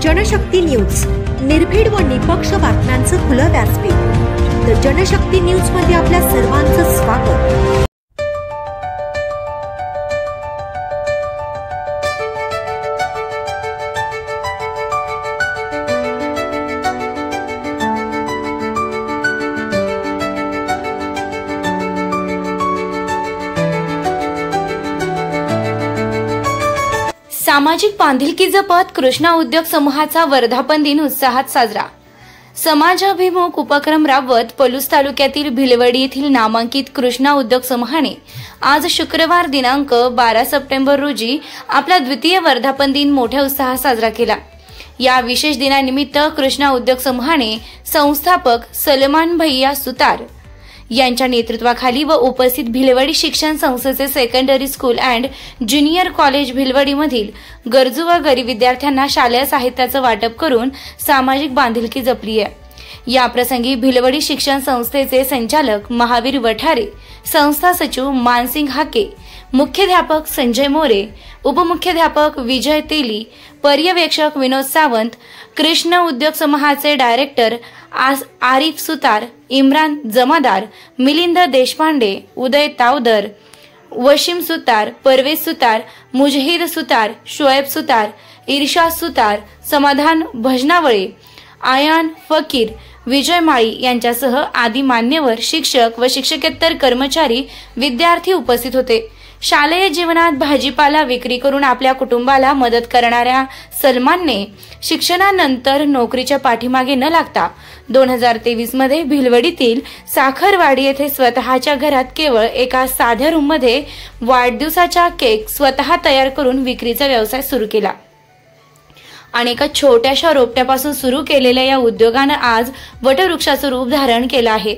Janshakti news, निर्भीड व निपक्ष बातम्यांचं खुलं व्यासपीठ। तर जनशक्ती न्यूज मध्ये आपल्या सर्वांचं स्वागत। सामाजिक बांधिलकी जपत कृष्णा उद्योग समूहाचा वर्धापन दिन उत्साहात साजरा। समाजाभिमुख उपक्रम राबवत पलूस तालुक्यातील भिलवडी येथील नामांकित कृष्णा उद्योग समूहाने आज शुक्रवार दिनांक 12 सप्टेंबर रोजी आपला द्वितीय वर्धापन दिन मोठ्या उत्साहात साजरा केला। या विशेष दिनानिमित्त कृष्णा उद्योग समूहाने संस्थापक सलमान भैया सुतार यांच्या नेतृत्वाखाली व उपस्थित भिलवडी शिक्षण संस्थेचे secondary school and junior college Bhilwadi मधील गरजू व गरीब विद्यार्थ्यांना शालेय साहित्याचं वाटप करून सामाजिक बांधिलकी जपली आहे। या प्रसंगी भिलवडी शिक्षण संस्थेचे संचालक महावीर वठारे, संस्था सचिव मानसिंग हाके, मुख्याध्यापक संजय मोरे, उपमुख्याध्यापक विजय तेली, पर्यवेक्षक विनोद सावंत, कृष्ण उद्योग समूहाचे डायरेक्टर आरिफ सुतार, इम्रान जमादार, मिलिंद देशपांडे, उदय तावदर, वशीम सुतार, परवेज सुतार, मुजहिद सुतार, शोएब सुतार, इर्शाद सुतार, समाधान भजनावळे, आयान फकीर, विजय माळी यांच्यासह आदी मान्यवर शिक्षक व शिक्षकेतर कर्मचारी विद्यार्थी उपस्थित होते। शालेय जीवनात भाजीपाला विक्री करून आपल्या कुटुंबाला मदत करणाऱ्या सलमानने शिक्षणानंतर नोकरीच्या पाठीमागे न लागता 2023 मध्ये भिलवडीतील साखरवाडी येथे स्वतःच्या घरात केवळ एका साध्या रूममध्ये वाढदिवसाचा केक स्वतः तयार करून विक्रीचा व्यवसाय सुरू केला। आणि एका छोट्याशा रोपट्यापासून सुरू केलेल्या या उद्योगाने आज वटवृक्षाचं रूप धारण केलं आहे।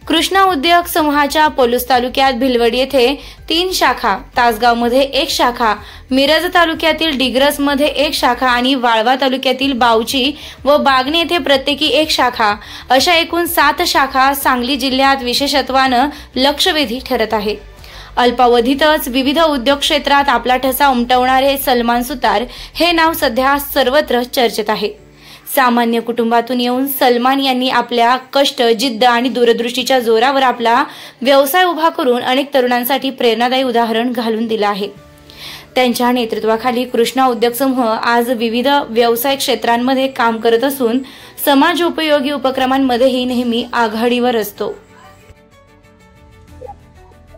कृष्णा उद्योग समूहाच्या पलूस तालुक्यात भिलवडी येथे 3 शाखा, तासगावमध्ये 1 शाखा, मिरज तालुक्यातील डिग्रसमध्ये 1 शाखा आणि वाळवा तालुक्यातील बावची व बागणे येथे प्रत्येकी 1 शाखा अशा एकूण 7 शाखा सांगली जिल्ह्यात विशेषत्वानं लक्षवेधी ठरत आहे। अल्पावधीतच विविध उद्योग क्षेत्रात आपला ठसा उमटवणारे सलमान सुतार हे नाव सध्या सर्वत्र चर्चेत आहे। सामान्य कुटुंबातून येऊन सलमान यांनी आपल्या कष्ट, जिद्द आणि दूरदृष्टीच्या जोरावर आपला व्यवसाय उभा करून अनेक तरुणांसाठी प्रेरणादायी उदाहरण घालून दिलं आहे। त्यांच्या नेतृत्वाखाली कृष्णा उद्योग समूह आज विविध व्यवसाय क्षेत्रांमध्ये काम करत असून समाजोपयोगी उपक्रमांमध्येही नेहमी आघाडीवर असतो।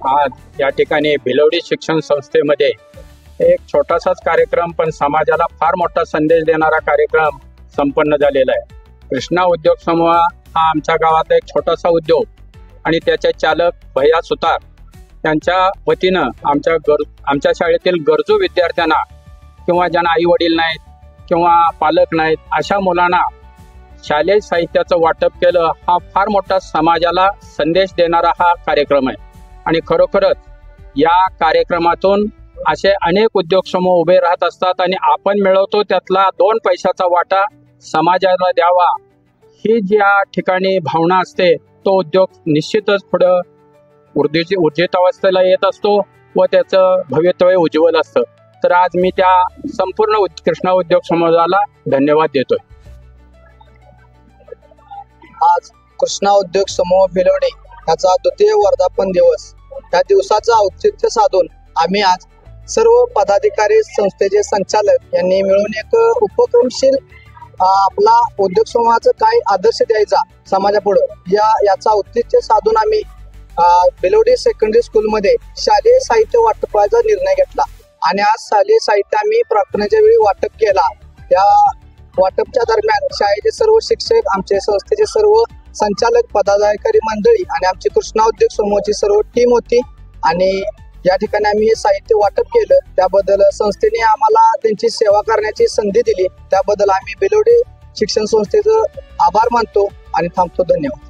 आज या ठिकाणी भिलवडी शिक्षण संस्थेमध्ये एक छोटासाच कार्यक्रम पण समाजाला फार मोठा संदेश देणारा कार्यक्रम संपन्न झालेला आहे। कृष्णा उद्योग समूह हा आमच्या गावात एक छोटासा उद्योग आणि त्याचे चालक भैया सुतार यांच्या वतीनं आमच्या शाळेतील गरजू विद्यार्थ्यांना किंवा ज्यांना आई वडील नाहीत किंवा पालक नाहीत अशा मुलांना शालेय साहित्याचं वाटप केलं। हा फार मोठा समाजाला संदेश देणारा हा कार्यक्रम आहे आणि खरोखरच या कार्यक्रमातून असे अनेक उद्योग समूह उभे राहत असतात आणि आपण मिळवतो त्यातला 2 पैशाचा वाटा समाजाला द्यावा ही ज्या ठिकाणी भावना असते तो उद्योग निश्चितच पुढे ऊर्जित अवस्थेला येत असतो व त्याचं भवितव्य उज्ज्वल असतं। तर आज मी त्या संपूर्ण कृष्णा उद्योग समूहाला धन्यवाद देतोय। आज कृष्णा उद्योग समूह भिलवडी याचा द्वितीय वर्धापन दिवस, त्या दिवसाचा औचित्य साधून आम्ही आज सर्व पदाधिकारी, संस्थेचे संचालक यांनी मिळून एक उपक्रमशील आपला उद्योग समूहाचा काय आदर्श द्यायचा समाजापुढे याचा औचित्य साधून आम्ही भिलवडी सेकंडरी स्कूलमध्ये शालेय साहित्य वाटपाचा निर्णय घेतला आणि आज शालेय साहित्य आम्ही प्रार्थनेच्या वेळी वाटप केला। या वाटपच्या दरम्यान शाळेचे सर्व शिक्षक, आमचे संस्थेचे सर्व संचालक, पदाधिकारी मंडळी आणि आमची कृष्णा उद्योग समूहाची सर्व टीम होती आणि या ठिकाणी आम्ही हे साहित्य वाटप केलं। त्याबद्दल संस्थेने आम्हाला त्यांची सेवा करण्याची संधी दिली, त्याबद्दल आम्ही भिलवडी शिक्षण संस्थेचं आभार मानतो आणि थांबतो। धन्यवाद।